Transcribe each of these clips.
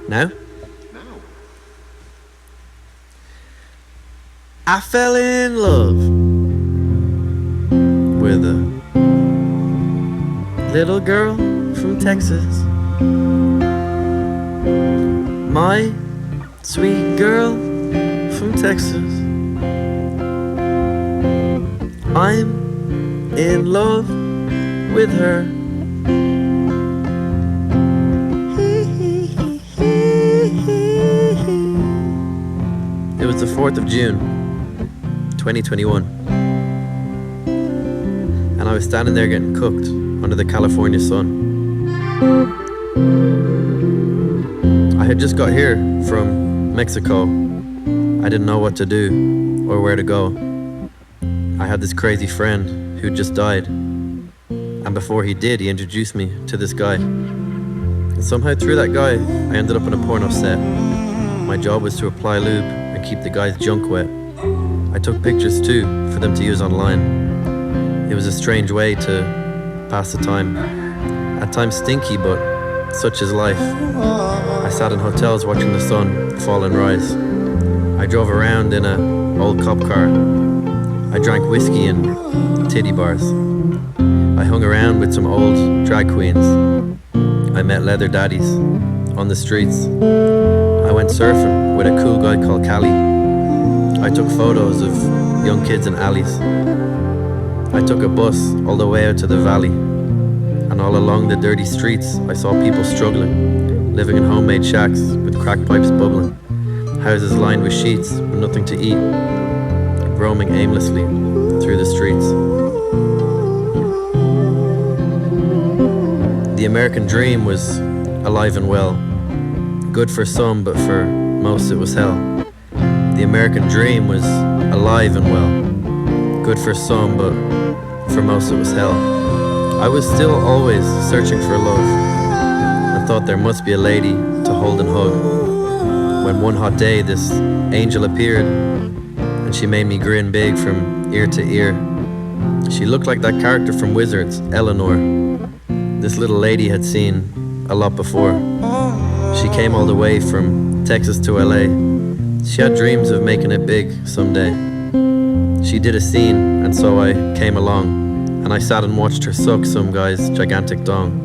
Now? I fell in love with a little girl from Texas. My sweet girl from Texas. I'm in love with her. It was the 4th of June, 2021, and I was standing there getting cooked under the California sun. I had just got here from Mexico. I didn't know what to do or where to go. I had this crazy friend who just died, and before he did, he introduced me to this guy. And somehow through that guy, I ended up in a porno set. My job was to apply lube and keep the guy's junk wet. I took pictures too for them to use online. It was a strange way to pass the time. At times stinky, but such is life. I sat in hotels watching the sun fall and rise. I drove around in an old cop car. I drank whiskey in titty bars. I hung around with some old drag queens. I met leather daddies on the streets. I went surfing with a cool guy called Callie. I took photos of young kids in alleys. I took a bus all the way out to the valley. And all along the dirty streets, I saw people struggling, living in homemade shacks with crack pipes bubbling, houses lined with sheets with nothing to eat, roaming aimlessly through the streets. The American dream was alive and well. Good for some, but for most it was hell. The American dream was alive and well. Good for some, but for most it was hell. I was still always searching for love. I thought there must be a lady to hold and hug. When one hot day this angel appeared, and she made me grin big from ear to ear. She looked like that character from Wizards, Eleanor. This little lady had seen a lot before. She came all the way from Texas to LA. She had dreams of making it big someday. She did a scene, and so I came along, and I sat and watched her suck some guy's gigantic dong.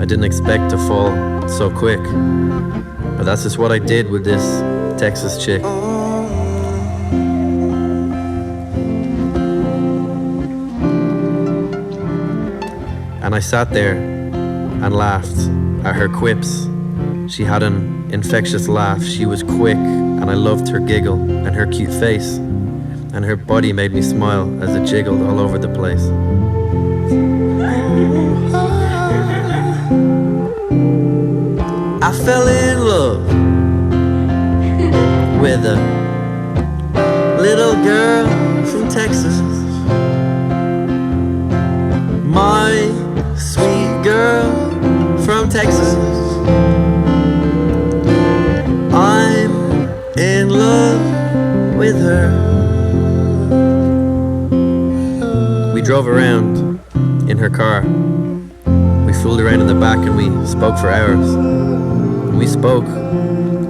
I didn't expect to fall so quick, but that's just what I did with this Texas chick. And I sat there and laughed at her quips. She had an infectious laugh. She was quick, and I loved her giggle and her cute face. And her body made me smile as it jiggled all over the place. I fell in love with a little girl from Texas. My sweet girl from Texas. I'm in love with her. We drove around in her car. We fooled around in the back and we spoke for hours. And we spoke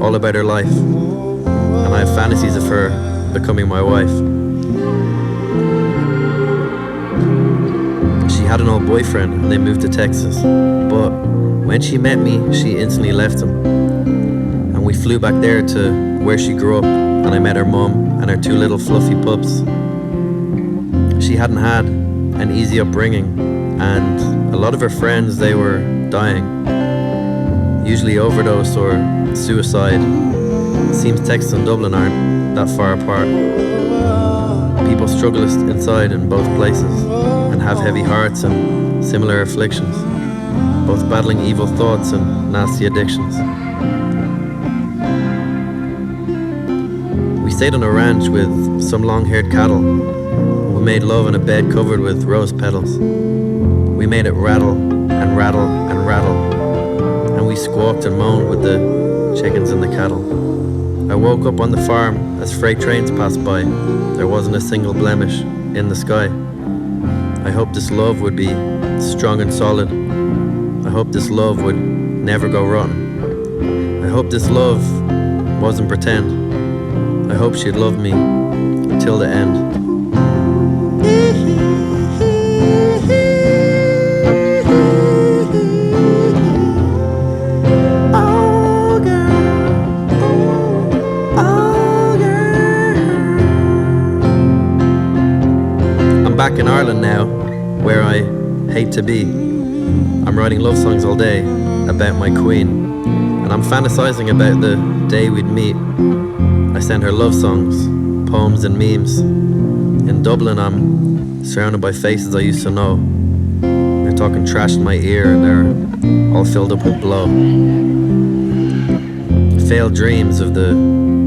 all about her life. And I have fantasies of her becoming my wife. She had an old boyfriend and they moved to Texas. But when she met me, she instantly left him. And we flew back there to where she grew up, and I met her mum and her two little fluffy pups. She hadn't had an easy upbringing, and a lot of her friends, they were dying. Usually overdose or suicide. It seems Texas and Dublin aren't that far apart. People struggle inside in both places and have heavy hearts and similar afflictions, both battling evil thoughts and nasty addictions. We stayed on a ranch with some long-haired cattle. We made love in a bed covered with rose petals. We made it rattle and rattle and rattle, and we squawked and moaned with the chickens and the cattle. I woke up on the farm as freight trains passed by. There wasn't a single blemish in the sky. I hoped this love would be strong and solid. I hoped this love would never go rotten. I hope this love wasn't pretend. I hope she'd love me till the end. I'm back in Ireland now, where I hate to be. I'm writing love songs all day about my queen, and I'm fantasizing about the day we'd meet. I send her love songs, poems and memes. In Dublin I'm surrounded by faces I used to know. They're talking trash in my ear and they're all filled up with blow. Failed dreams of the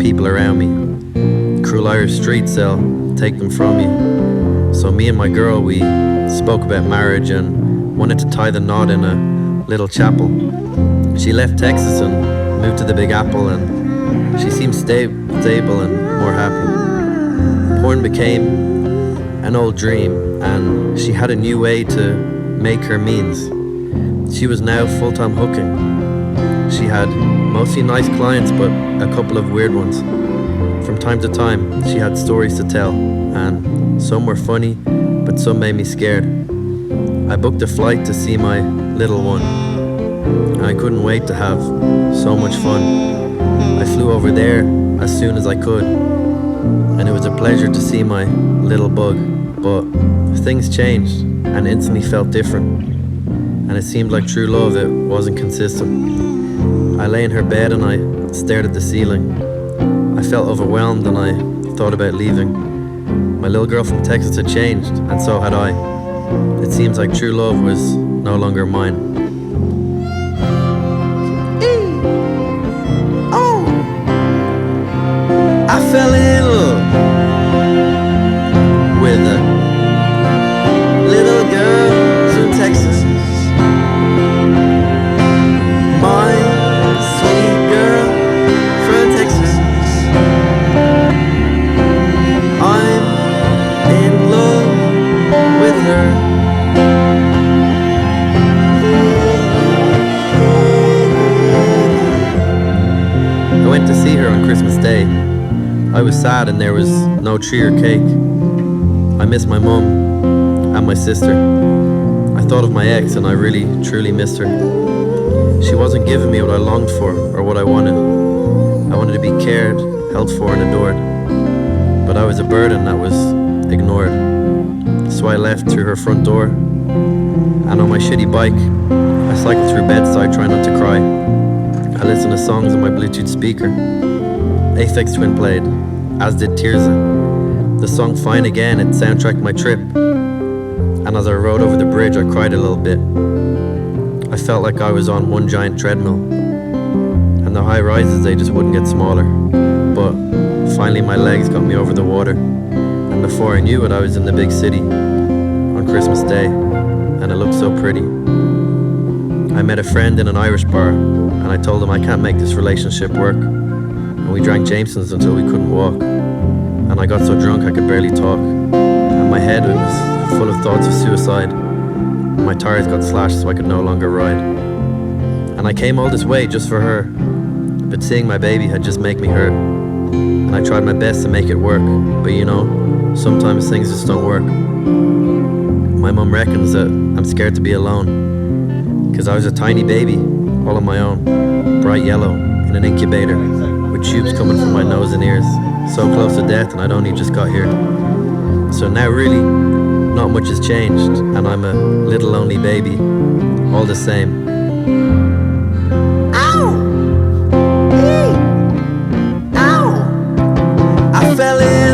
people around me. Cruel Irish streets, they'll take them from you. So me and my girl, we spoke about marriage and wanted to tie the knot in a little chapel. She left Texas and moved to the Big Apple, and she seemed stable and more happy. Porn became an old dream, and she had a new way to make her means. She was now full-time hooking. She had mostly nice clients, but a couple of weird ones. From time to time, she had stories to tell, and some were funny, but some made me scared. I booked a flight to see my little one, and I couldn't wait to have so much fun. I flew over there as soon as I could, and it was a pleasure to see my little bug, but things changed and instantly felt different, and it seemed like true love, it wasn't consistent. I lay in her bed and I stared at the ceiling. I felt overwhelmed and I thought about leaving. My little girl from Texas had changed, and so had I. It seems like true love was no longer mine. I fell in love with a little girl from Texas. My sweet girl from Texas. I'm in love with her. I went to see her on Christmas Day. I was sad and there was no tree or cake. I missed my mum and my sister. I thought of my ex and I really, truly missed her. She wasn't giving me what I longed for or what I wanted. I wanted to be cared, held for and adored. But I was a burden that was ignored. So I left through her front door, and on my shitty bike, I cycled through Bedside trying not to cry. I listened to songs on my Bluetooth speaker. Aphex Twin played, as did Tirza. The song Fine Again, it soundtracked my trip. And as I rode over the bridge, I cried a little bit. I felt like I was on one giant treadmill. And the high rises, they just wouldn't get smaller. But finally my legs got me over the water. And before I knew it, I was in the big city on Christmas Day. And it looked so pretty. I met a friend in an Irish bar, and I told him I can't make this relationship work. And we drank Jameson's until we couldn't walk. And I got so drunk I could barely talk. And my head was full of thoughts of suicide. My tires got slashed so I could no longer ride. And I came all this way just for her. But seeing my baby had just made me hurt. And I tried my best to make it work. But you know, sometimes things just don't work. My mum reckons that I'm scared to be alone. 'Cause I was a tiny baby, all on my own. Bright yellow, in an incubator, with tubes coming from my nose and ears. So close to death and I'd only just got here. So now really, not much has changed, and I'm a little lonely baby, all the same. Ow! Hey! Ow! I fell in